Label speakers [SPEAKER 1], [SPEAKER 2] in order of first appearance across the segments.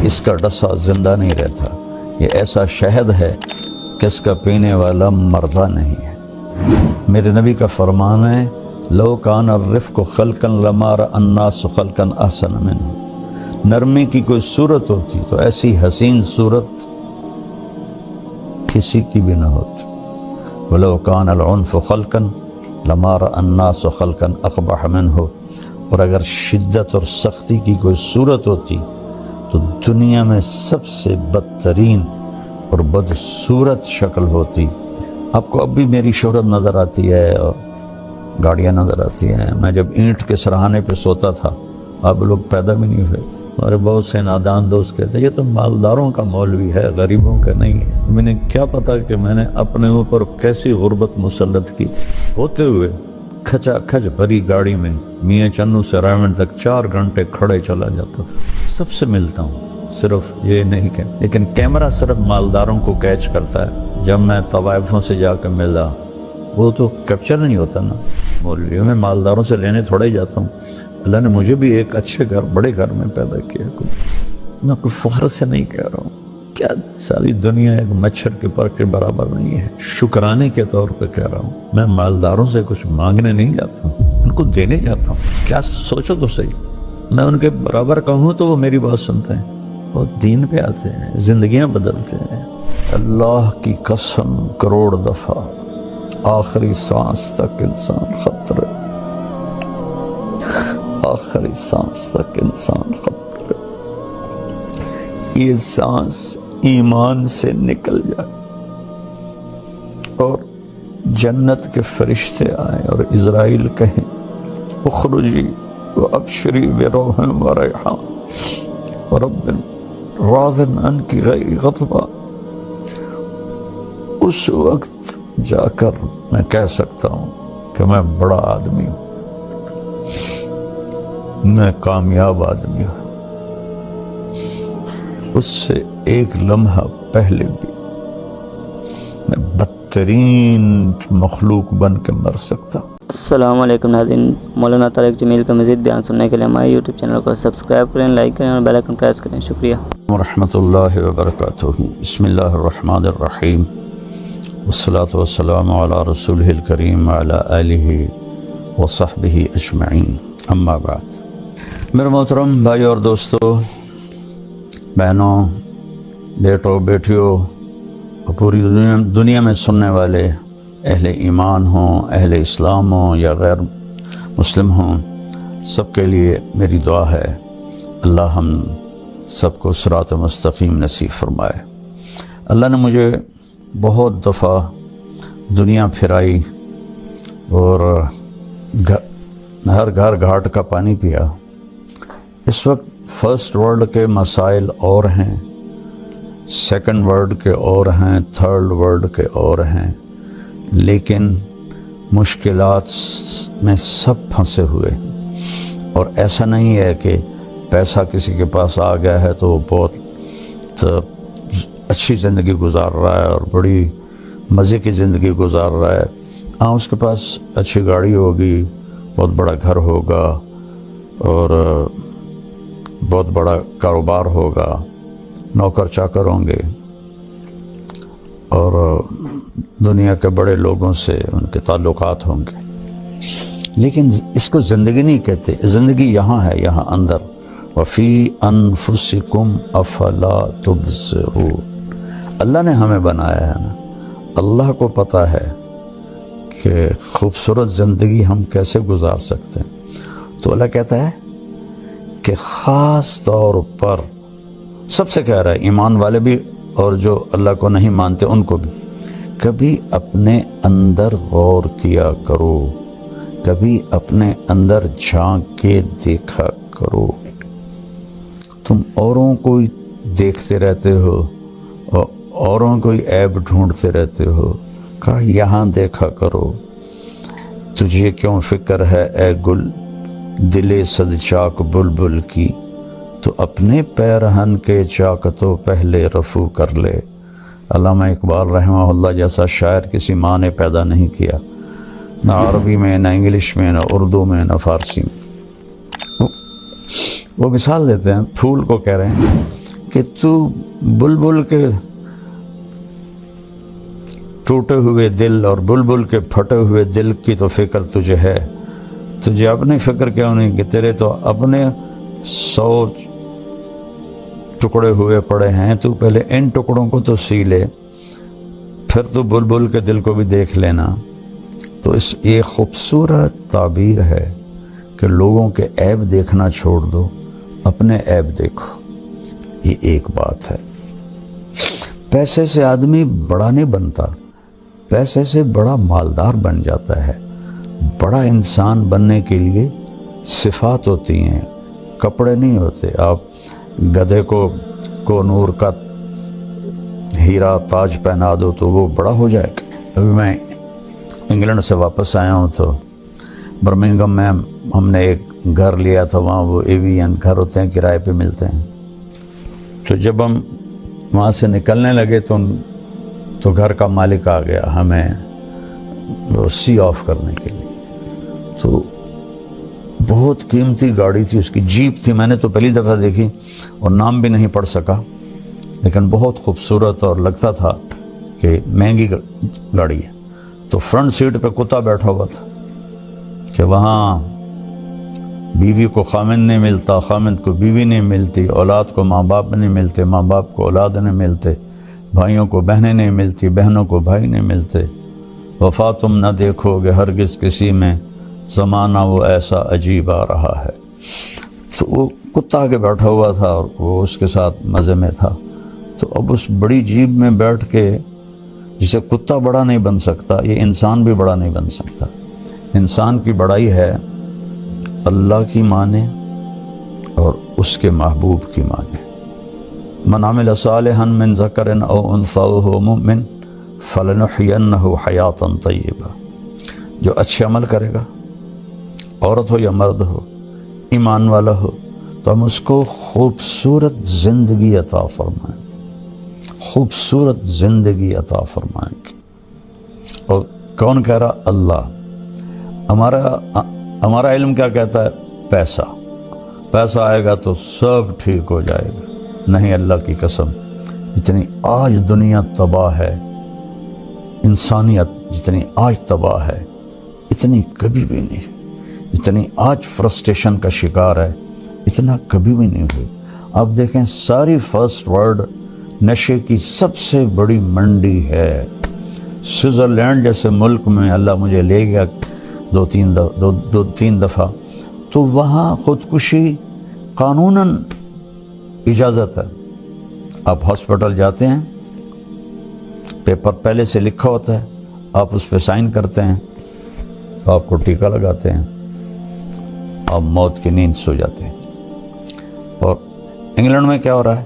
[SPEAKER 1] اس کا ڈسا زندہ نہیں رہتا، یہ ایسا شہد ہے کہ اس کا پینے والا مردہ نہیں ہے۔ میرے نبی کا فرمان ہے لو کان الرفق خلقا لما رأى الناس خلقا احسن منه، نرمی کی کوئی صورت ہوتی تو ایسی حسین صورت کسی کی بھی نہ ہوتی۔ ولو کان العنف خلقا لما رأى الناس خلقا اقبح منه، اور اگر شدت اور سختی کی کوئی صورت ہوتی تو دنیا میں سب سے بدترین اور بدصورت شکل ہوتی۔ آپ کو اب بھی میری شہرت نظر آتی ہے اور گاڑیاں نظر آتی ہیں۔ میں جب اینٹ کے سرہانے پہ سوتا تھا، اب لوگ پیدا بھی نہیں ہوئے، ہمارے بہت سے نادان دوست کہتے ہیں یہ تو مالداروں کا مولوی ہے، غریبوں کا نہیں ہے۔ میں نے کیا پتا کہ میں نے اپنے اوپر کیسی غربت مسلط کی تھی۔ ہوتے ہوئے کھچا کھچ بھری گاڑی میں میاں چنو سے رائمنڈ تک 4 گھنٹے کھڑے چلا جاتا تھا۔ سب سے ملتا ہوں، صرف یہ نہیں کہ لیکن کیمرہ صرف مالداروں کو کیچ کرتا ہے۔ جب میں طوائفوں سے جا کے ملا، وہ تو کیپچر نہیں ہوتا نا۔ مولویوں میں مالداروں سے لینے تھوڑا ہی جاتا ہوں، اللہ نے مجھے بھی ایک اچھے گھر، بڑے گھر میں پیدا کیا۔ میں کوئی فخر سے نہیں کہہ رہا ہوں، کیا ساری دنیا ایک مچھر کے پر کے برابر نہیں ہے، شکرانے کے طور پہ کہہ رہا ہوں۔ میں مالداروں سے کچھ مانگنے نہیں جاتا ہوں، ان کو دینے جاتا ہوں۔ کیا سوچو تو صحیح، میں ان کے برابر کہوں تو وہ میری بات سنتے ہیں، وہ دین پہ آتے ہیں، زندگیاں بدلتے ہیں۔ اللہ کی قسم کروڑ دفعہ آخری سانس تک انسان خطرے، آخری سانس تک انسان خطرے۔ یہ سانس ایمان سے نکل جائے اور جنت کے فرشتے آئیں اور اسرائیل کہیں اخرجی وابشری بروح وریحان ورب راض عنک غیر غضبان، اس وقت جا کر میں کہہ سکتا ہوں کہ میں بڑا آدمی ہوں، میں کامیاب آدمی ہوں۔ اس سے ایک لمحہ پہلے بھی میں بدترین مخلوق بن کے مر سکتا ہوں۔
[SPEAKER 2] السلام علیکم ناظرین، مولانا طارق جمیل کا مزید بیان سننے کے لیے ہمارے یوٹیوب چینل کو سبسکرائب کریں، لائک کریں اور بیل آئیکن پریس کریں۔ شکریہ
[SPEAKER 1] ورحمۃ اللہ وبرکاتہ۔ بسم اللہ الرحمن الرحیم، والصلاة والسلام علی رسولہ الکریم وعلی آلہ وصحبہ اجمعین، اما بعد۔ میرے محترم بھائیو اور دوستو، بہنوں، بیٹوں، بیٹیوں اور پوری دنیا میں سننے والے اہل ایمان ہوں، اہل اسلام ہوں یا غیر مسلم ہوں، سب کے لیے میری دعا ہے اللہ ہم سب کو صراط مستقیم نصیب فرمائے۔ اللہ نے مجھے بہت دفعہ دنیا پھرائی اور ہر گھر گھاٹ کا پانی پیا۔ اس وقت فرسٹ ورلڈ کے مسائل اور ہیں، سیکنڈ ورلڈ کے اور ہیں، تھرڈ ورلڈ کے اور ہیں، لیکن مشکلات میں سب پھنسے ہوئے ہیں۔ اور ایسا نہیں ہے کہ پیسہ کسی کے پاس آ گیا ہے تو وہ بہت اچھی زندگی گزار رہا ہے اور بڑی مزے کی زندگی گزار رہا ہے۔ ہاں، اس کے پاس اچھی گاڑی ہوگی، بہت بڑا گھر ہوگا اور بہت بڑا کاروبار ہوگا، نوکر چاکر ہوں گے اور دنیا کے بڑے لوگوں سے ان کے تعلقات ہوں گے، لیکن اس کو زندگی نہیں کہتے۔ زندگی یہاں ہے، یہاں اندر، وفی انفسکم افلا تبصرون۔ اللہ نے ہمیں بنایا ہے نا، اللہ کو پتہ ہے کہ خوبصورت زندگی ہم کیسے گزار سکتے ہیں۔ تو اللہ کہتا ہے کہ خاص طور پر سب سے کہہ رہا ہے، ایمان والے بھی اور جو اللہ کو نہیں مانتے ان کو بھی، کبھی اپنے اندر غور کیا کرو، کبھی اپنے اندر جھانک کے دیکھا کرو۔ تم اوروں کو دیکھتے رہتے ہو اور اوروں کو عیب ڈھونڈتے رہتے ہو، کہا یہاں دیکھا کرو۔ تجھے کیوں فکر ہے اے گل دل صد چاک بلبل کی، تو اپنے پیرہن کے چاک تو پہلے رفو کر لے۔ علامہ اقبال رحمہ اللہ جیسا شاعر کسی ماں نے پیدا نہیں کیا، نہ عربی میں، نہ انگلش میں، نہ اردو میں، نہ فارسی میں۔ وہ مثال دیتے ہیں، پھول کو کہہ رہے ہیں کہ تو بلبل کے ٹوٹے ہوئے دل اور بلبل کے پھٹے ہوئے دل کی تو فکر تجھے ہے، تجھے اپنی فکر کیوں نہیں کہ تیرے تو اپنے 100 ٹکڑے ہوئے پڑے ہیں، تو پہلے ان ٹکڑوں کو تو سی لے، پھر تو بلبل کے دل کو بھی دیکھ لینا۔ تو اس یہ خوبصورت تعبیر ہے کہ لوگوں کے عیب دیکھنا چھوڑ دو، اپنے عیب دیکھو۔ یہ ایک بات ہے۔ پیسے سے آدمی بڑا نہیں بنتا، پیسے سے بڑا مالدار بن جاتا ہے۔ بڑا انسان بننے کے لیے صفات ہوتی ہیں، کپڑے نہیں ہوتے۔ آپ گدھے کو نور کا ہیرا تاج پہنا دو تو وہ بڑا ہو جائے گا۔ ابھی میں انگلینڈ سے واپس آیا ہوں تو برمنگھم میں ہم نے ایک گھر لیا تھا، وہاں وہ ایوین گھر ہوتے ہیں، کرائے پہ ملتے ہیں۔ تو جب ہم وہاں سے نکلنے لگے تو گھر کا مالک آ گیا ہمیں سی آف کرنے کے لیے۔ تو بہت قیمتی گاڑی تھی، اس کی جیپ تھی، میں نے تو پہلی دفعہ دیکھی اور نام بھی نہیں پڑھ سکا، لیکن بہت خوبصورت اور لگتا تھا کہ مہنگی گاڑی ہے۔ تو فرنٹ سیٹ پہ کتا بیٹھا ہوا تھا کہ وہاں بیوی کو خامند نہیں ملتا، خامند کو بیوی نہیں ملتی، اولاد کو ماں باپ نہیں ملتے، ماں باپ کو اولاد نہیں ملتے، بھائیوں کو بہنیں نہیں ملتی، بہنوں کو بھائی نہیں ملتے۔ وفا تم نہ دیکھو گے ہرگز کسی میں، زمانہ وہ ایسا عجیب آ رہا ہے۔ تو وہ کتا آگے بیٹھا ہوا تھا اور وہ اس کے ساتھ مزے میں تھا۔ تو اب اس بڑی جیب میں بیٹھ کے، جسے کتا بڑا نہیں بن سکتا، یہ انسان بھی بڑا نہیں بن سکتا۔ انسان کی بڑائی ہے اللہ کی مانے اور اس کے محبوب کی مانے۔ من عمل صالحا من ذکر او انثی وہو مؤمن فلنحینہ حیاتا طیبہ، جو اچھے عمل کرے گا، عورت ہو یا مرد ہو، ایمان والا ہو، تو ہم اس کو خوبصورت زندگی عطا فرمائیں گے، خوبصورت زندگی عطا فرمائیں گے۔ اور کون کہہ رہا؟ اللہ۔ ہمارا علم کیا کہتا ہے؟ پیسہ آئے گا تو سب ٹھیک ہو جائے گا۔ نہیں، اللہ کی قسم، جتنی آج دنیا تباہ ہے، انسانیت جتنی آج تباہ ہے، اتنی کبھی بھی نہیں۔ جتنی آج فرسٹریشن کا شکار ہے، اتنا کبھی بھی نہیں ہوئی۔ آپ دیکھیں، ساری فرسٹ ورلڈ نشے کی سب سے بڑی منڈی ہے۔ سوئٹزرلینڈ جیسے ملک میں اللہ مجھے لے گیا دو تین دفعہ، تو وہاں خودکشی قانوناً اجازت ہے۔ آپ ہاسپٹل جاتے ہیں، پیپر پہلے سے لکھا ہوتا ہے، آپ اس پہ سائن کرتے ہیں، آپ کو ٹیکہ لگاتے ہیں، آپ موت کی نیند سو جاتے ہیں۔ اور انگلینڈ میں کیا ہو رہا ہے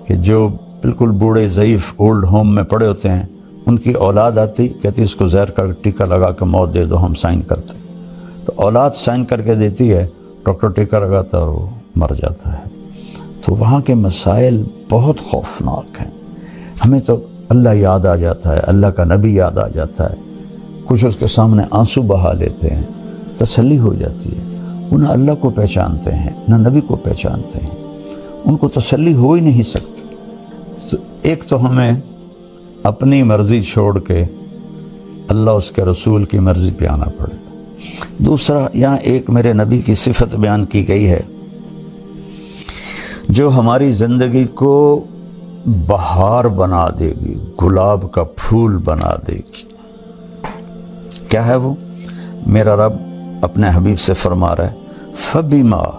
[SPEAKER 1] کہ جو بالکل بوڑھے ضعیف اولڈ ہوم میں پڑے ہوتے ہیں، ان کی اولاد آتی، کہتی اس کو زہر کا ٹیکہ لگا کے موت دے دو، ہم سائن کرتے ہیں۔ تو اولاد سائن کر کے دیتی ہے، ڈاکٹر ٹیکہ لگاتا ہے اور وہ مر جاتا ہے۔ تو وہاں کے مسائل بہت خوفناک ہیں۔ ہمیں تو اللہ یاد آ جاتا ہے، اللہ کا نبی یاد آ جاتا ہے، کچھ اس کے سامنے آنسو بہا لیتے ہیں، تسلی ہو جاتی ہے۔ وہ نہ اللہ کو پہچانتے ہیں، نہ نبی کو پہچانتے ہیں، ان کو تسلی ہو ہی نہیں سکتی۔ تو ایک تو ہمیں اپنی مرضی چھوڑ کے اللہ اس کے رسول کی مرضی پہ آنا پڑے گا۔ دوسرا، یہاں ایک میرے نبی کی صفت بیان کی گئی ہے جو ہماری زندگی کو بہار بنا دے گی، گلاب کا پھول بنا دے گی۔ کیا ہے وہ؟ میرا رب اپنے حبیب سے فرما رہا ہے، فَبِمَا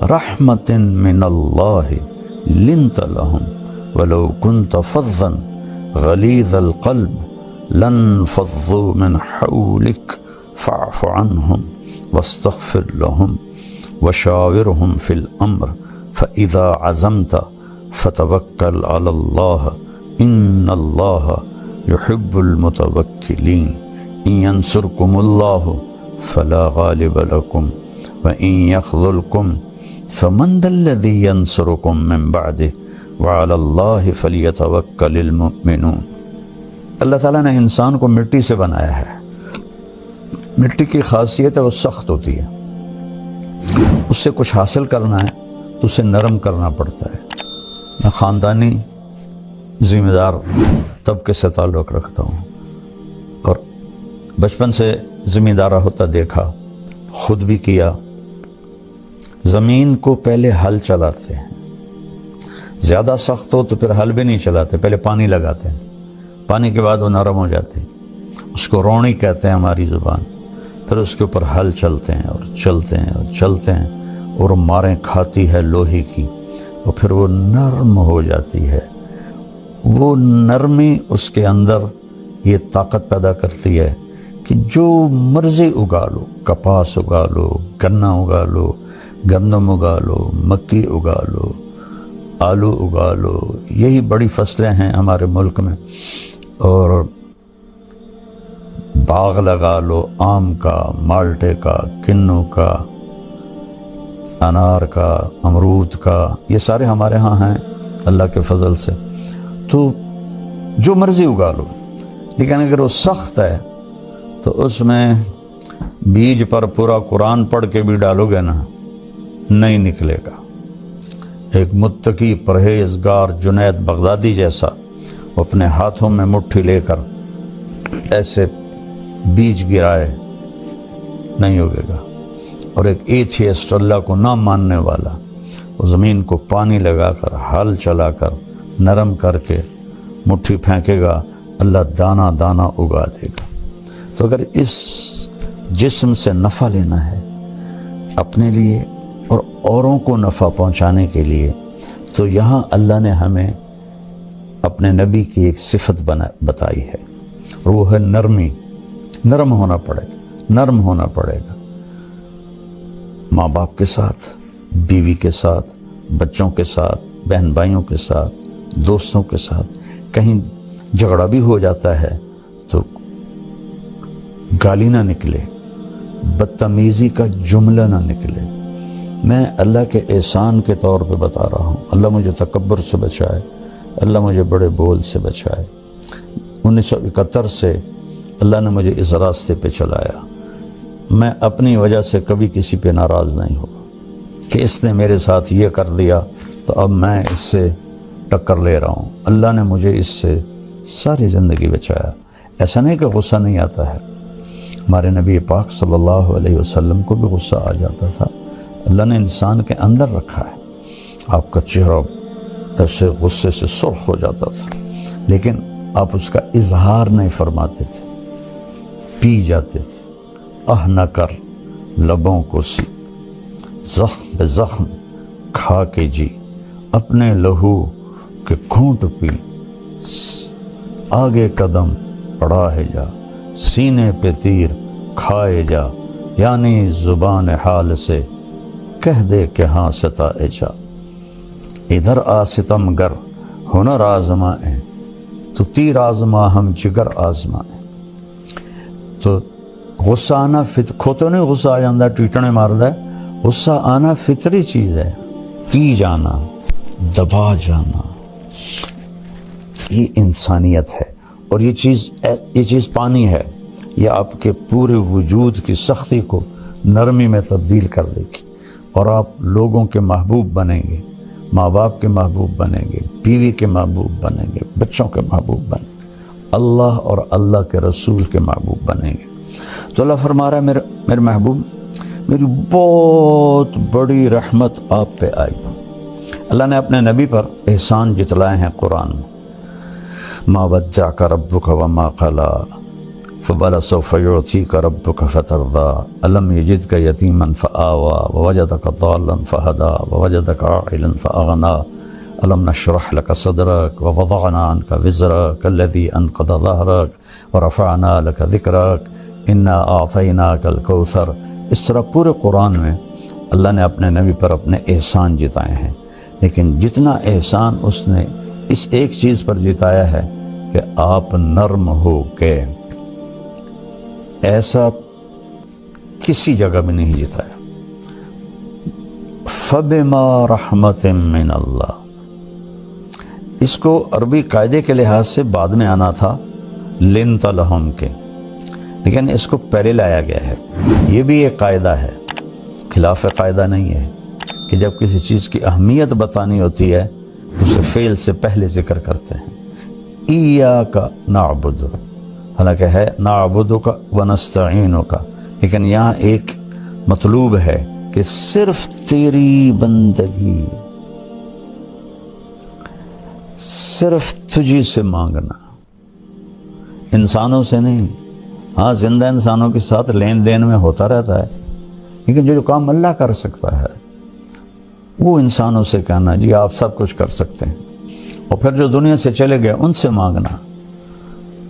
[SPEAKER 1] رَحْمَةٍ مِّنَ اللَّهِ لِنْتَ لَهُمْ وَلَوْ كُنْتَ فَظًّا غَلِيظَ الْقَلْبِ لَانفَضُّوا مِنْ حَوْلِكَ فَاعْفُ عَنْهُمْ وَاسْتَغْفِرْ لَهُمْ وَشَاوِرْهُمْ فِي الْأَمْرِ فَإِذَا عَزَمْتَ فَتَوَكَّلْ عَلَى اللَّهِ إِنَّ اللَّهَ يُحِبُّ الْمُتَوَكِّلِينَ إِن يَنْصُرْكُمُ اللَّهُ فَلَا غَالِبَ لَكُمْ وَإِن يَخْذُلْكُمْ فَمَنْ ذَا الَّذِي يَنْصُرُكُمْ مِنْ بَعْدِهِ وَعَلَى اللَّهِ فَلْيَتَوَكَّلِ الْمُؤْمِنُونَ۔ اللہ تعالیٰ نے انسان کو مٹی سے بنایا ہے۔ مٹی کی خاصیت ہے وہ سخت ہوتی ہے، اس سے کچھ حاصل کرنا ہے تو اسے نرم کرنا پڑتا ہے۔ میں خاندانی ذمہ دار طبقے سے تعلق رکھتا ہوں اور بچپن سے ذمہ دارہ ہوتا دیکھا، خود بھی کیا۔ زمین کو پہلے ہل چلاتے ہیں، زیادہ سخت ہو تو پھر ہل بھی نہیں چلاتے، پہلے پانی لگاتے ہیں، پانی کے بعد وہ نرم ہو جاتی، اس کو روڑی کہتے ہیں ہماری زبان۔ پھر اس کے اوپر ہل چلتے ہیں اور چلتے ہیں اور چلتے ہیں اور ماریں کھاتی ہے لوہے کی، اور پھر وہ نرم ہو جاتی ہے۔ وہ نرمی اس کے اندر یہ طاقت پیدا کرتی ہے کہ جو مرضی اگا لو، کپاس اگا لو، گنا اگا لو، گندم اگا لو، مکی اگا لو، آلو اگا لو، یہی بڑی فصلیں ہیں ہمارے ملک میں، اور باغ لگا لو، آم کا، مالٹے کا، کنو کا، انار کا، امرود کا، یہ سارے ہمارے ہاں ہیں اللہ کے فضل سے۔ تو جو مرضی اگا لو، لیکن اگر وہ سخت ہے تو اس میں بیج پر پورا قرآن پڑھ کے بھی ڈالو گے نا، نہیں نکلے گا۔ ایک متقی پرہیزگار جنید بغدادی جیسا اپنے ہاتھوں میں مٹھی لے کر ایسے بیج گرائے نہیں ہوگے گا، اور ایک ایتھیسٹ اللہ کو نہ ماننے والا وہ زمین کو پانی لگا کر، ہل چلا کر، نرم کر کے مٹھی پھینکے گا، اللہ دانہ دانہ اگا دے گا۔ تو اگر اس جسم سے نفع لینا ہے اپنے لیے اور اوروں کو نفع پہنچانے کے لیے، تو یہاں اللہ نے ہمیں اپنے نبی کی ایک صفت بتائی ہے، اور وہ ہے نرمی۔ نرم ہونا پڑے گا، نرم ہونا پڑے گا، ماں باپ کے ساتھ، بیوی کے ساتھ، بچوں کے ساتھ، بہن بھائیوں کے ساتھ، دوستوں کے ساتھ۔ کہیں جھگڑا بھی ہو جاتا ہے تو گالی نہ نکلے، بدتمیزی کا جملہ نہ نکلے۔ میں اللہ کے احسان کے طور پہ بتا رہا ہوں، اللہ مجھے تکبر سے بچائے، اللہ مجھے بڑے بول سے بچائے۔ 1971 سے اللہ نے مجھے اس راستے پہ چلایا۔ میں اپنی وجہ سے کبھی کسی پہ ناراض نہیں ہوا کہ اس نے میرے ساتھ یہ کر دیا تو اب میں اس سے ٹکر لے رہا ہوں۔ اللہ نے مجھے اس سے ساری زندگی بچایا۔ ایسا نہیں کہ غصہ نہیں آتا ہے، ہمارے نبی پاک صلی اللہ علیہ وسلم کو بھی غصہ آ جاتا تھا۔ اللہ نے انسان کے اندر رکھا ہے۔ آپ کا چہرہ ایسے غصے سے سرخ ہو جاتا تھا، لیکن آپ اس کا اظہار نہیں فرماتے تھے، پی جاتے تھے۔ نہ کر لبوں کو سی، زخم بے زخم کھا کے جی، اپنے لہو کے گھونٹ پی، آگے قدم بڑھائے جا، سینے پہ تیر کھائے جا، یعنی زبان حال سے کہہ دے کہ ہاں ستائے جا۔ ادھر آ ستم گر ہنر آزمائیں، تو تیر آزما ہم جگر آزمائیں۔ تو غصہ آنا کھوتے نہیں غصہ آ جاندہ ٹیٹنے ماردہ ہے، غصہ آنا فطری چیز ہے۔ پی جانا، دبا جانا، یہ انسانیت ہے، اور یہ چیز پانی ہے، یہ آپ کے پورے وجود کی سختی کو نرمی میں تبدیل کر دے گی، اور آپ لوگوں کے محبوب بنیں گے، ماں باپ کے محبوب بنیں گے، بیوی کے محبوب بنیں گے، بچوں کے محبوب بنیں گے، اللہ اور اللہ کے رسول کے محبوب بنیں گے۔ تو اللہ فرما رہا ہے میرے محبوب، میری بہت بڑی رحمت آپ پہ آئی۔ اللہ نے اپنے نبی پر احسان جتلائے ہیں قرآن میں۔ ما ودعک ربک وما قلی فولسوف یعطیک ربک فترضی الم یجدک یتیما فآوی ووجدک ضالا فہدی ووجدک عائلا فأغنی الم نشرح لک صدرک ووضعنا عنک وزرک الذی انقض ظہرک ورفعنا لک ذکرک انا اعطیناک الکوثر۔ اس طرح پورے قرآن میں اللہ نے اپنے نبی پر اپنے احسان جتائے ہیں، لیکن جتنا احسان اس نے اس ایک چیز پر جتایا ہے کہ آپ نرم ہو گئے، ایسا کسی جگہ بھی نہیں جتایا۔ فبما رحمت من اللہ، اس کو عربی قاعدے کے لحاظ سے بعد میں آنا تھا لنت لہم کے، لیکن اس کو پہلے لایا گیا ہے۔ یہ بھی ایک قاعدہ ہے، خلاف قاعدہ نہیں ہے، کہ جب کسی چیز کی اہمیت بتانی ہوتی ہے اسے فعل سے پہلے ذکر کرتے ہیں. ایاک نعبد، حالانکہ ہے نعبدک ونستعینک، لیکن یہاں ایک مطلوب ہے کہ صرف تیری بندگی، صرف تجھی سے مانگنا، انسانوں سے نہیں. ہاں زندہ انسانوں کے ساتھ لین دین میں ہوتا رہتا ہے، لیکن جو کام اللہ کر سکتا ہے وہ انسانوں سے کہنا جی آپ سب کچھ کر سکتے ہیں، اور پھر جو دنیا سے چلے گئے ان سے مانگنا،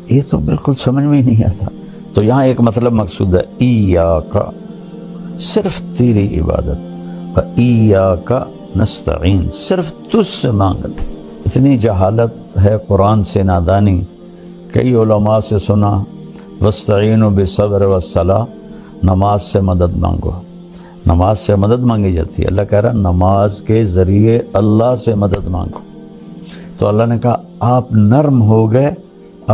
[SPEAKER 1] یہ تو بالکل سمجھ میں ہی نہیں آتا. تو یہاں ایک مطلب مقصود ہے ایاک، صرف تیری عبادت، و ایاک نستعین، صرف تجھ سے مانگنا. اتنی جہالت ہے قرآن سے، نادانی. کئی علماء سے سنا وَاسْتَعِينُوا بِالصَّبْرِ وَالصَّلَاةِ، نماز سے مدد مانگو. نماز سے مدد مانگی جاتی ہے. اللہ کہہ رہا نماز کے ذریعے اللہ سے مدد مانگو. تو اللہ نے کہا آپ نرم ہو گئے،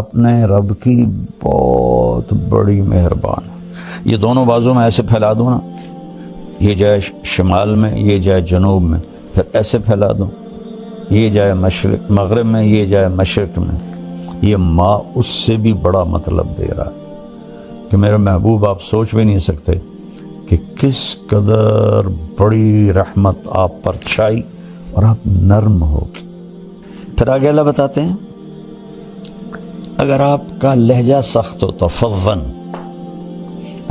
[SPEAKER 1] اپنے رب کی بہت بڑی مہربان. یہ دونوں بازو میں ایسے پھیلا دوں نا، یہ جائے شمال میں، یہ جائے جنوب میں، پھر ایسے پھیلا دوں، یہ جائے مشرق مغرب میں، یہ جائے مشرق میں. یہ ماں اس سے بھی بڑا مطلب دے رہا ہے کہ میرے محبوب آپ سوچ بھی نہیں سکتے کہ کس قدر بڑی رحمت آپ پر چھائی اور آپ نرم ہو گئے. پھر آگے اللہ بتاتے ہیں اگر آپ کا لہجہ سخت ہوتا، فظن،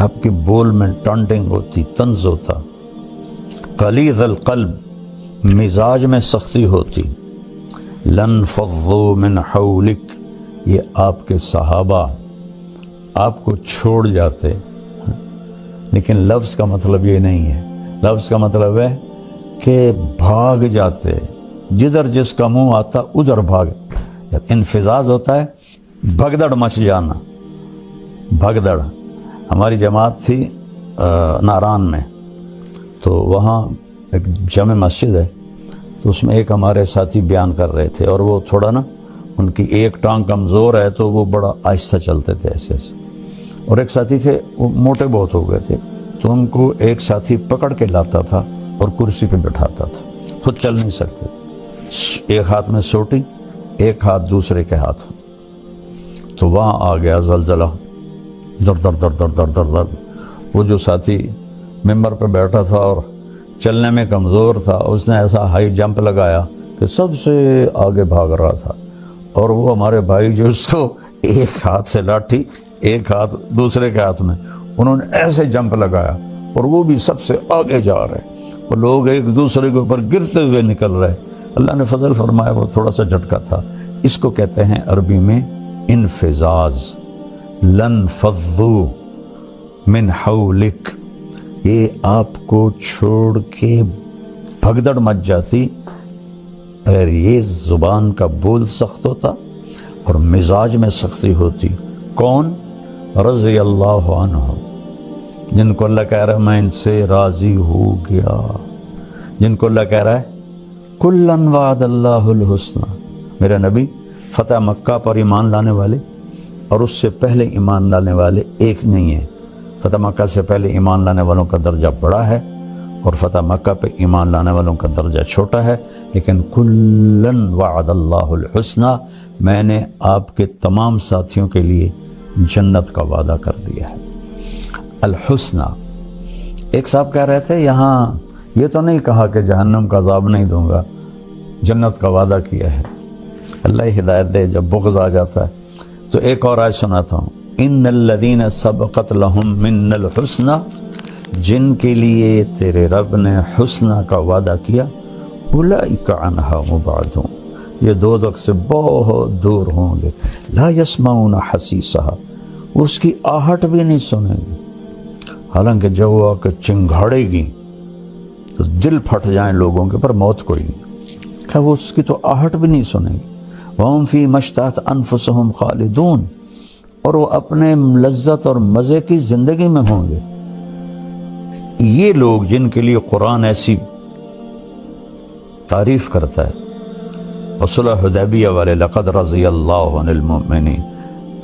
[SPEAKER 1] آپ کے بول میں ٹانٹنگ ہوتی، طنز ہوتا، غلیظ القلب، مزاج میں سختی ہوتی، لَانْفَضُّوا مِنْ حَوْلِكَ، یہ آپ کے صحابہ آپ کو چھوڑ جاتے. لیکن لفظ کا مطلب یہ نہیں ہے. لفظ کا مطلب ہے کہ بھاگ جاتے، جدھر جس کا منہ آتا ادھر بھاگ. انفزاز ہوتا ہے بھگدڑ مچ جانا، بھگدڑ. ہماری جماعت تھی ناران میں، تو وہاں ایک جامع مسجد ہے، تو اس میں ایک ہمارے ساتھی بیان کر رہے تھے، اور وہ تھوڑا نا ان کی ایک ٹانگ کمزور ہے تو وہ بڑا آہستہ چلتے تھے ایسے ایسے. اور ایک ساتھی تھے وہ موٹے بہت ہو گئے تھے، تو ان کو ایک ساتھی پکڑ کے لاتا تھا اور کرسی پہ بٹھاتا تھا، خود چل نہیں سکتے تھے. ایک ہاتھ میں سوٹی، ایک ہاتھ دوسرے کے ہاتھ. تو وہاں آ گیا زلزلہ، در در در در در در در. وہ جو ساتھی ممبر پہ بیٹھا تھا اور چلنے میں کمزور تھا، اس نے ایسا ہائی جمپ لگایا کہ سب سے آگے بھاگ رہا تھا. اور وہ ہمارے بھائی جو اس کو ایک ہاتھ سے لاٹھی، ایک ہاتھ دوسرے کے ہاتھ میں، انہوں نے ایسے جمپ لگایا اور وہ بھی سب سے آگے جا رہے. وہ لوگ ایک دوسرے کے اوپر گرتے ہوئے نکل رہے. اللہ نے فضل فرمایا وہ تھوڑا سا جھٹکا تھا. اس کو کہتے ہیں عربی میں انفزاز. لَانْفَضُّوا مِنْ حَوْلِكَ، یہ آپ کو چھوڑ کے بھگدڑ مچ جاتی اگر یہ زبان کا بول سخت ہوتا اور مزاج میں سختی ہوتی. کون؟ رضی اللہ عنہ، جن کو اللہ کہہ رہا ہے میں ان سے راضی ہو گیا، جن کو اللہ کہہ رہا ہے کُلًّا وعد اللہ الحسنى. میرا نبی فتح مکہ پر ایمان لانے والے اور اس سے پہلے ایمان لانے والے ایک نہیں ہیں. فتح مکہ سے پہلے ایمان لانے والوں کا درجہ بڑا ہے اور فتح مکہ پہ ایمان لانے والوں کا درجہ چھوٹا ہے. لیکن کُلًّا وعد اللہ الحسنى، میں نے آپ کے تمام ساتھیوں کے لیے جنت کا وعدہ کر دیا ہے. الحسنى. ایک صاحب کہہ رہے تھے یہاں یہ تو نہیں کہا کہ جہنم کا عذاب نہیں دوں گا، جنت کا وعدہ کیا ہے. اللہ ہدایت دے جب بغض آ جاتا ہے. تو ایک اور آیت سناتا ہوں، ان الذین سبقت لہم من الحسنى، جن کے لیے تیرے رب نے حسنہ کا وعدہ کیا، اولئک عنہا مبعدون، یہ دوزخ سے بہت دور ہوں گے. لا یسمعون حسیسہا، اس کی آہٹ بھی نہیں سنیں گے. حالانکہ جب وہ آ کے چنگھاڑے گی تو دل پھٹ جائیں لوگوں کے، پر موت کوئی نہیں. کہ وہ اس کی تو آہٹ بھی نہیں سنیں گے. وَهُمْ فِي مَا اشْتَهَتْ أَنفُسُهُمْ خَالِدُونَ، اور وہ اپنے لذت اور مزے کی زندگی میں ہوں گے. یہ لوگ جن کے لیے قرآن ایسی تعریف کرتا ہے. اور صلح حدیبیہ والے لقد رضی اللہ عن المؤمنین،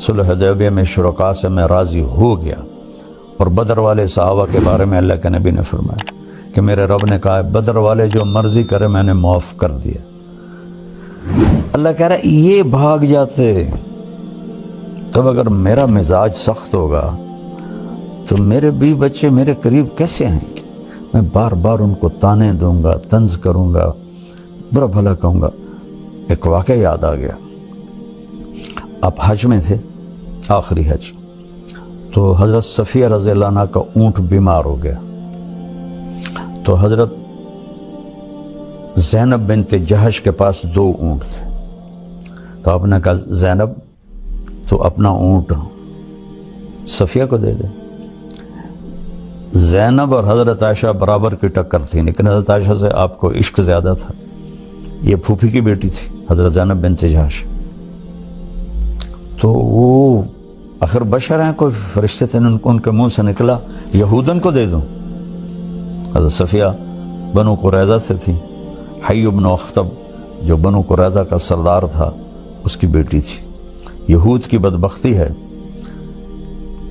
[SPEAKER 1] صلح حدیبیہ میں شرکاء سے میں راضی ہو گیا. اور بدر والے صحابہ کے بارے میں اللہ کے نبی نے فرمایا کہ میرے رب نے کہا بدر والے جو مرضی کرے میں نے معاف کر دیا. اللہ کہہ رہا ہے یہ بھاگ جاتے، تب اگر میرا مزاج سخت ہوگا تو میرے بیوی بچے میرے قریب کیسے آئیں گے؟ میں بار بار ان کو تانے دوں گا، طنز کروں گا، برا بھلا کہوں گا۔ ایک واقعہ یاد آ گیا، آپ حج میں تھے، آخری حج، تو حضرت صفیہ رضی اللہ عنہ کا اونٹ بیمار ہو گیا، تو حضرت زینب بنت جہش کے پاس 2 اونٹ تھے، تو آپ نے کہا زینب تو اپنا اونٹ صفیہ کو دے دے۔ زینب اور حضرت عائشہ برابر کی ٹکر تھی، لیکن حضرت عائشہ سے آپ کو عشق زیادہ تھا، یہ پھوپھی کی بیٹی تھی حضرت زینب بنت جہش، تو وہ آخر بشر ہیں، کوئی فرشتے تھے، ان کے منہ سے نکلا یہودن کو دے دوں۔ حضرت صفیہ بنو قریظہ سے تھی، حی بن اخطب جو بنو قریظہ کا سردار تھا اس کی بیٹی تھی۔ یہود کی بدبختی ہے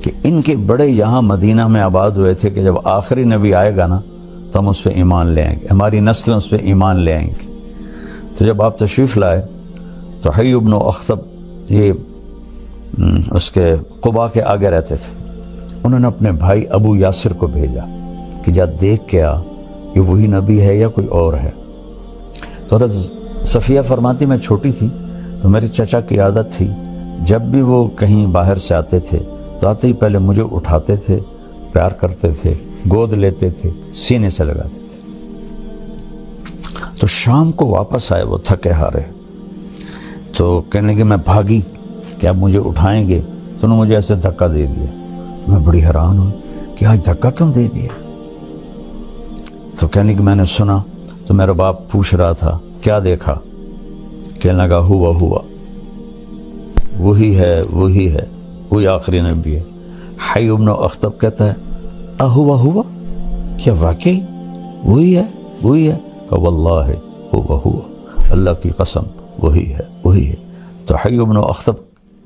[SPEAKER 1] کہ ان کے بڑے یہاں مدینہ میں آباد ہوئے تھے کہ جب آخری نبی آئے گا نا تو ہم اس پہ ایمان لے آئیں گے، ہماری نسلیں اس پہ ایمان لے آئیں گی۔ تو جب آپ تشریف لائے تو حی بن اخطب یہ اس کے قباء کے آگے رہتے تھے، انہوں نے اپنے بھائی ابو یاسر کو بھیجا کہ جا دیکھ کے آ یہ وہی نبی ہے یا کوئی اور ہے۔ تو حضرت صفیہ فرماتی میں چھوٹی تھی تو میری چچا کی عادت تھی جب بھی وہ کہیں باہر سے آتے تھے تو آتے ہی پہلے مجھے اٹھاتے تھے، پیار کرتے تھے، گود لیتے تھے، سینے سے لگاتے تھے۔ تو شام کو واپس آئے وہ تھکے ہارے، تو کہنے لگے میں بھاگی کہ آپ مجھے اٹھائیں گے، تو انہوں نے مجھے ایسے دھکا دے دیا۔ میں بڑی حیران ہوئی کہ آج دھکا کیوں دے دیا؟ تو کہنے کہ میں نے سنا تو میرا باپ پوچھ رہا تھا کیا دیکھا؟ کہنے لگا ہوا وہی ہے وہی آخری نبی ہے۔ حی بن اخطب کہتا ہے ہوا کیا واقعی وہی ہے؟ کہ واللہ ہوا اللہ کی قسم وہی ہے۔ تو حی بن اخطب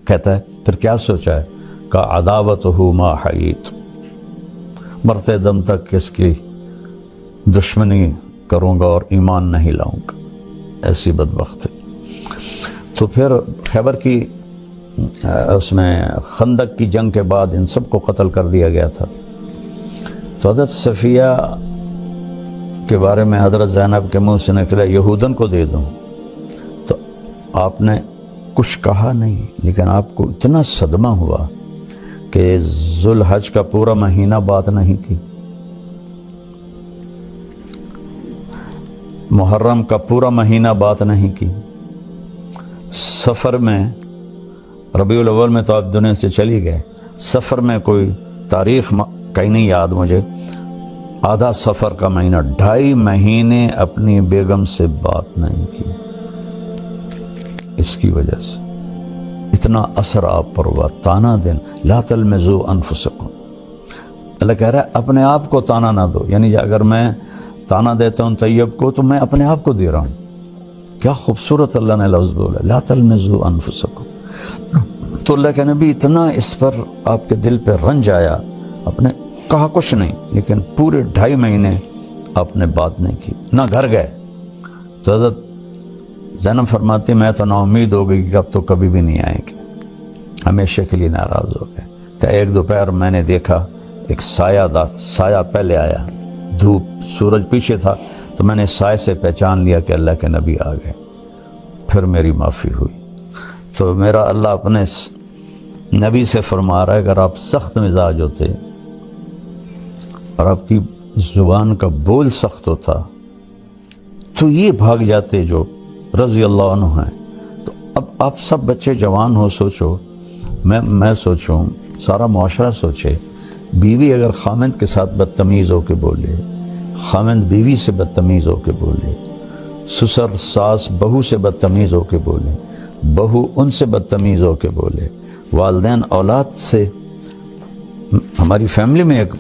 [SPEAKER 1] کہتا ہے پھر کیا سوچا ہے؟ کہ عداوتہ ما حییت، مرتے دم تک اس کی دشمنی کروں گا اور ایمان نہیں لاؤں گا، ایسی بدبخت ہے۔ تو پھر خیبر کی اس میں خندق کی جنگ کے بعد ان سب کو قتل کر دیا گیا تھا۔ تو حضرت صفیہ کے بارے میں حضرت زینب کے منہ سے نکلا یہودن کو دے دوں، تو آپ نے کچھ کہا نہیں، لیکن آپ کو اتنا صدمہ ہوا کہ ذوالحج کا پورا مہینہ بات نہیں کی، محرم کا پورا مہینہ بات نہیں کی، سفر میں ربیع الاول میں تو آپ دنیا سے چلی گئے، سفر میں کوئی تاریخ کہیں نہیں یاد مجھے، آدھا سفر کا مہینہ 2.5 مہینے اپنی بیگم سے بات نہیں کی۔ اس کی وجہ سے اتنا اثر آپ پر ہوا۔ تانا دین لا تلمزوا انفسکم، اللہ کہہ رہا ہے اپنے آپ کو تانا نہ دو، یعنی اگر میں تانا دیتا ہوں طیب کو تو میں اپنے آپ کو دے رہا ہوں۔ کیا خوبصورت اللہ نے لفظ بولا، لا تلمزوا انفسکم۔ تو اللہ کے نبی اتنا اس پر آپ کے دل پہ رنج آیا، آپ نے کہا کچھ نہیں، لیکن پورے 2.5 مہینے آپ نے بات نہیں کی، نہ گھر گئے۔ تو حضرت زینب فرماتی میں تو نا امید ہو گئی کہ اب تو کبھی بھی نہیں آئیں گے، ہمیشہ کے لیے ناراض ہو گئے۔ کہ ایک دوپہر میں نے دیکھا ایک سایہ پہلے آیا، دھوپ سورج پیچھے تھا، تو میں نے سائے سے پہچان لیا کہ اللہ کے نبی آ گئے، پھر میری معافی ہوئی۔ تو میرا اللہ اپنے نبی سے فرما رہا ہے اگر آپ سخت مزاج ہوتے اور آپ کی زبان کا بول سخت ہوتا تو یہ بھاگ جاتے جو رضی اللہ عنہ ہیں۔ تو اب آپ سب بچے جوان ہو، سوچو، میں سوچوں، سارا معاشرہ سوچے، بیوی اگر خامند کے ساتھ بدتمیز ہو کے بولے، خامند بیوی سے بدتمیز ہو کے بولے، سسر ساس بہو سے بدتمیز ہو کے بولے، بہو ان سے بدتمیز ہو کے بولے، والدین اولاد سے۔ ہماری فیملی میں ایک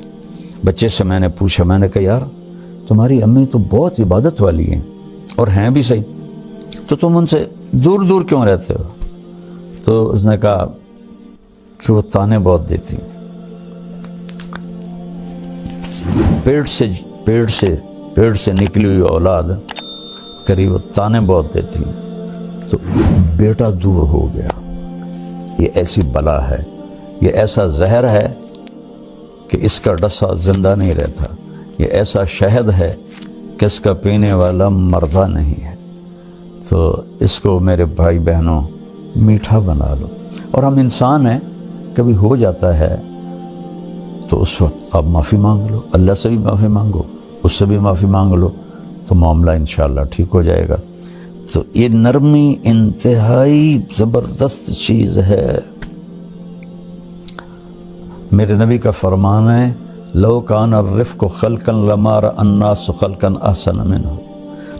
[SPEAKER 1] بچے سے میں نے پوچھا، میں نے کہا یار تمہاری امی تو بہت عبادت والی ہیں اور ہیں بھی صحیح، تو تم ان سے دور دور کیوں رہتے ہو؟ تو اس نے کہا کہ وہ تانے بہت دیتی ہیں، پیٹ سے نکلی ہوئی اولاد قریب تانے بہت دیتی ہیں۔ تو بیٹا دور ہو گیا. یہ ایسی بلا ہے، یہ ایسا زہر ہے کہ اس کا ڈسا زندہ نہیں رہتا. یہ ایسا شہد ہے کہ اس کا پینے والا مردہ نہیں ہے. تو اس کو میرے بھائی بہنوں میٹھا بنا لو. اور ہم انسان ہیں، کبھی ہو جاتا ہے تو اس وقت آپ معافی مانگ لو، اللہ سے بھی معافی مانگو، اس سے بھی معافی مانگ لو، تو معاملہ انشاءاللہ ٹھیک ہو جائے گا. تو یہ نرمی انتہائی زبردست چیز ہے. میرے نبی کا فرمان ہے لو کان الرفق خلقا لما رأى الناس خلقا احسن منه.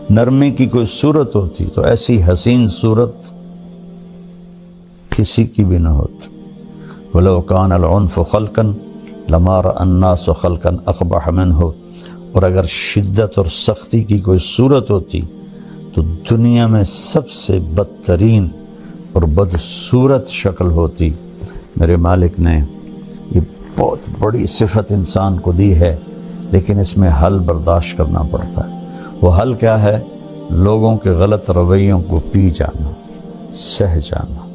[SPEAKER 1] نرمی کی کوئی صورت ہوتی تو ایسی حسین صورت کسی کی بھی نہ ہوتی. ولو کان العنف خلقا لما رأى الناس خلقا اقبح منه. اور اگر شدت اور سختی کی کوئی صورت ہوتی تو دنیا میں سب سے بدترین اور بدصورت شکل ہوتی. میرے مالک نے یہ بہت بڑی صفت انسان کو دی ہے، لیکن اس میں حل برداشت کرنا پڑتا ہے. وہ حل کیا ہے؟ لوگوں کے غلط رویوں کو پی جانا، سہ جانا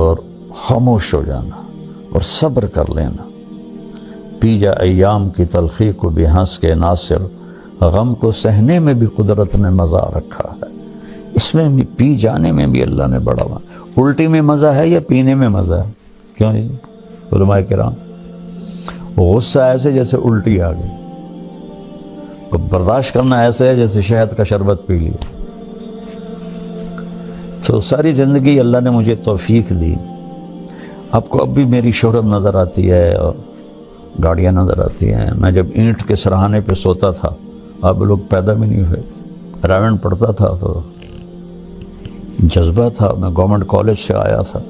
[SPEAKER 1] اور خاموش ہو جانا اور صبر کر لینا. پی جا ایام کی تلخی کو بھی ہنس کے ناصر، غم کو سہنے میں بھی قدرت نے مزہ رکھا ہے. اس میں بھی پی جانے میں بھی اللہ نے بڑا ہوا. الٹی میں مزہ ہے یا پینے میں مزہ ہے؟ کیوں جی علماء کرام؟ غصہ ایسے جیسے الٹی آ گئی، اور برداشت کرنا ایسے ہے جیسے شہد کا شربت پی لیا. تو ساری زندگی اللہ نے مجھے توفیق دی. آپ کو اب بھی میری شہرت نظر آتی ہے اور گاڑیاں نظر آتی ہیں. میں جب اینٹ کے سرہانے پہ سوتا تھا، آپ لوگ پیدا بھی نہیں ہوئے. رائمنڈ پڑھتا تھا تو جذبہ تھا. میں گورنمنٹ کالج سے آیا تھا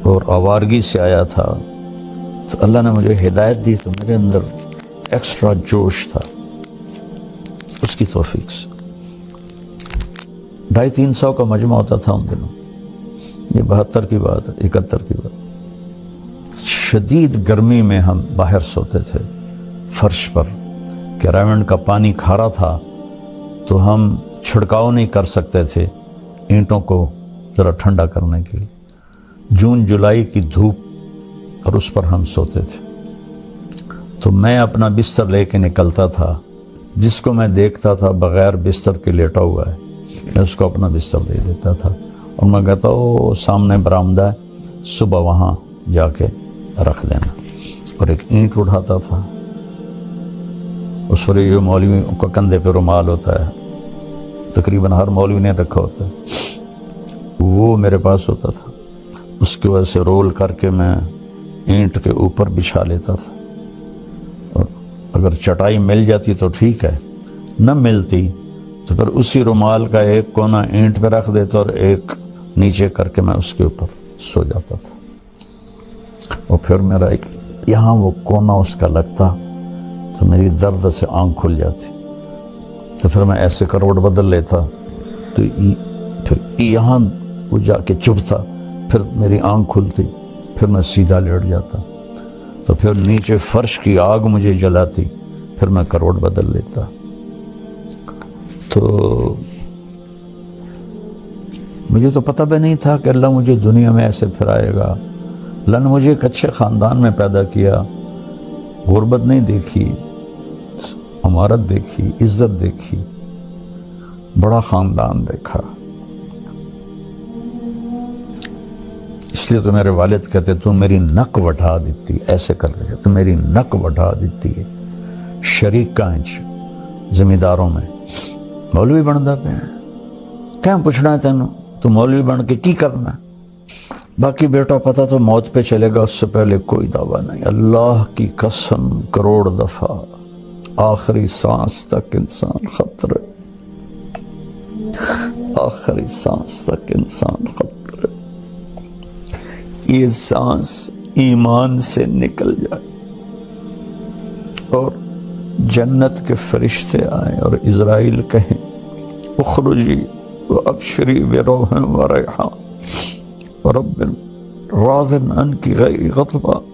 [SPEAKER 1] اور آوارگی سے آیا تھا، تو اللہ نے مجھے ہدایت دی تو میرے اندر ایکسٹرا جوش تھا اس کی توفیق سے. 250-300 کا مجمع ہوتا تھا ان دنوں. یہ 72 کی بات ہے، 71 کی بات. شدید گرمی میں ہم باہر سوتے تھے فرش پر، کہ رائمنڈ کا پانی کھارا تھا تو ہم چھڑکاؤ نہیں کر سکتے تھے اینٹوں کو ذرا ٹھنڈا کرنے کے لیے. جون جولائی کی دھوپ اور اس پر ہم سوتے تھے. تو میں اپنا بستر لے کے نکلتا تھا. جس کو میں دیکھتا تھا بغیر بستر کے لیٹا ہوا ہے، میں اس کو اپنا بستر دے دیتا تھا اور میں کہتا وہ سامنے برآمدہ ہے، صبح وہاں جا کے رکھ دینا. اور ایک اینٹ اٹھاتا تھا، اس پر یہ مولوی کا کندھے پہ رومال ہوتا ہے، تقریباً ہر مولوی نے رکھا ہوتا ہے، وہ میرے پاس ہوتا تھا. اس کی وجہ سے رول کر کے میں اینٹ کے اوپر بچھا لیتا تھا. اور اگر چٹائی مل جاتی تو ٹھیک ہے، نہ ملتی تو پھر اسی رومال کا ایک کونا اینٹ پہ رکھ دیتا اور ایک نیچے کر کے میں اس کے اوپر سو جاتا تھا. اور پھر میرا یہاں وہ کونا اس کا لگتا تو میری درد سے آنکھ کھل جاتی. تو پھر میں ایسے کروٹ بدل لیتا تو پھر یہاں وہ جا کے چبھتا، پھر میری آنکھ کھلتی، پھر میں سیدھا لیٹ جاتا. تو پھر نیچے فرش کی آگ مجھے جلاتی، پھر میں کروٹ بدل لیتا. تو مجھے تو پتہ بھی نہیں تھا کہ اللہ مجھے دنیا میں ایسے پھرائے گا. اللہ نے مجھے ایک اچھے خاندان میں پیدا کیا. غربت نہیں دیکھی، امارت دیکھی، عزت دیکھی، بڑا خاندان دیکھا. اس لیے تو میرے والد کہتے تو میری نک وٹھا دیتی، ایسے کرتے تھے، تو میری نک وٹھا دیتی ہے. شریک کا انچ زمینداروں میں مولوی بنتا پہ کیا پوچھنا ہے تینوں؟ تو مولوی بن کے کی کرنا ہے؟ باقی بیٹا پتہ تو موت پہ چلے گا، اس سے پہلے کوئی دعویٰ نہیں. اللہ کی قسم کروڑ دفعہ آخری سانس تک انسان خطرے، آخری سانس تک انسان خطرے. یہ سانس ایمان سے نکل جائے اور جنت کے فرشتے آئیں اور عزرائیل کہیں اخرجی وابشری بروح وریحان ورب راض عنک غیر غضبان،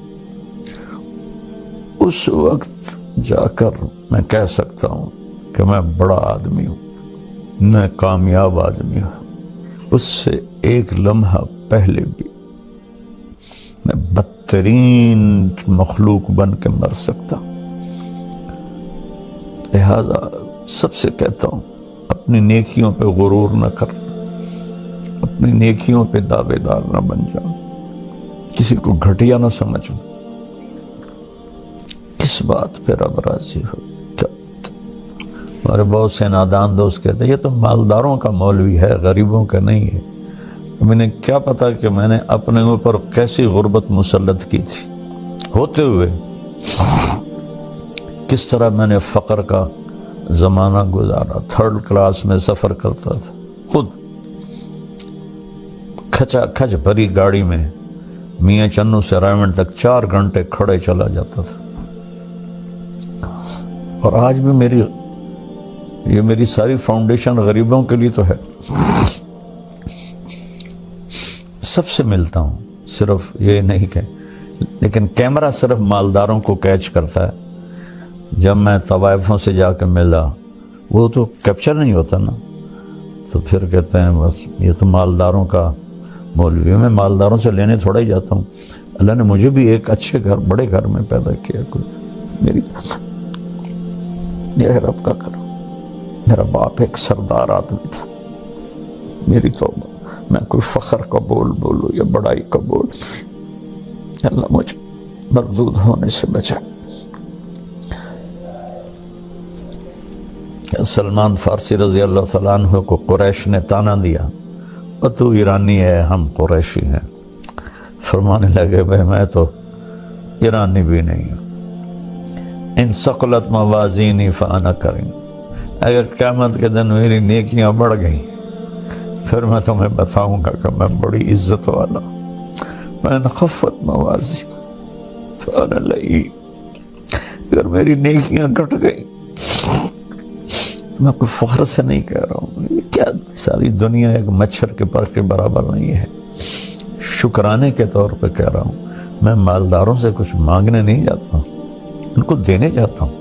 [SPEAKER 1] اس وقت جا کر میں کہہ سکتا ہوں کہ میں بڑا آدمی ہوں، میں کامیاب آدمی ہوں. اس سے ایک لمحہ پہلے بھی میں بدترین مخلوق بن کے مر سکتا ہوں۔ لہذا سب سے کہتا ہوں اپنی نیکیوں پہ غرور نہ کر، اپنی نیکیوں پہ دعوے دار نہ بن جاؤ، کسی کو گھٹیا نہ سمجھو۔ کس بات پہ رب راضی ہو؟ ہمارے بہت سے نادان دوست کہتے ہیں یہ تو مالداروں کا مولوی ہے، غریبوں کا نہیں ہے۔ میں کیا پتا کہ میں نے اپنے اوپر کیسی غربت مسلط کی تھی ہوتے ہوئے، کس طرح میں نے فقر کا زمانہ گزارا، 3rd کلاس میں سفر کرتا تھا، خود کھچا کھچ بھری گاڑی میں میاں چنو سے رائمنڈ تک 4 گھنٹے کھڑے چلا جاتا تھا۔ اور آج بھی میری ساری فاؤنڈیشن غریبوں کے لیے تو ہے۔ سب سے ملتا ہوں، صرف یہ نہیں کہ لیکن کیمرہ صرف مالداروں کو کیچ کرتا ہے۔ جب میں طوائفوں سے جا کے ملا، وہ تو کیپچر نہیں ہوتا نا، تو پھر کہتے ہیں بس یہ تو مالداروں کا مولوی ہے۔ میں مالداروں سے لینے تھوڑا ہی جاتا ہوں، اللہ نے مجھے بھی ایک اچھے گھر، بڑے گھر میں پیدا کیا، کوئی میرے رب کا کرم۔ میرا باپ ایک سردار آدمی تھا، میری توبہ، میں کوئی فخر کا بول بولوں یا بڑائی کا بول، اللہ مجھے مردود ہونے سے بچا۔ سلمان فارسی رضی اللہ تعالیٰ عنہ کو قریش نے تانا دیا، اور تو ایرانی ہے، ہم قریشی ہیں۔ فرمانے لگے بھائی میں تو ایرانی بھی نہیں ہوں، ان ثقلت موازینی فانا کریں، اگر قیامت کے دن میری نیکیاں بڑھ گئیں پھر میں تمہیں بتاؤں گا کہ میں بڑی عزت والا۔ میں خفت موازی فانا لئی، اگر میری نیکیاں گھٹ گئی تو میں کوئی فخر سے نہیں کہہ رہا ہوں، کیا ساری دنیا ایک مچھر کے پر کے برابر نہیں ہے، شکرانے کے طور پہ کہہ رہا ہوں۔ میں مالداروں سے کچھ مانگنے نہیں جاتا ہوں، ان کو دینے جاتا ہوں۔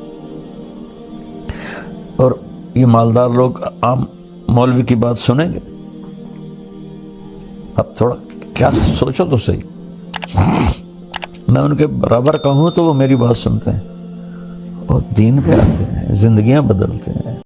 [SPEAKER 1] اور یہ مالدار لوگ عام مولوی کی بات سنیں گے؟ اب تھوڑا کیا سوچو تو صحیح، میں ان کے برابر کہوں تو وہ میری بات سنتے ہیں اور دین پہ آتے ہیں، زندگیاں بدلتے ہیں۔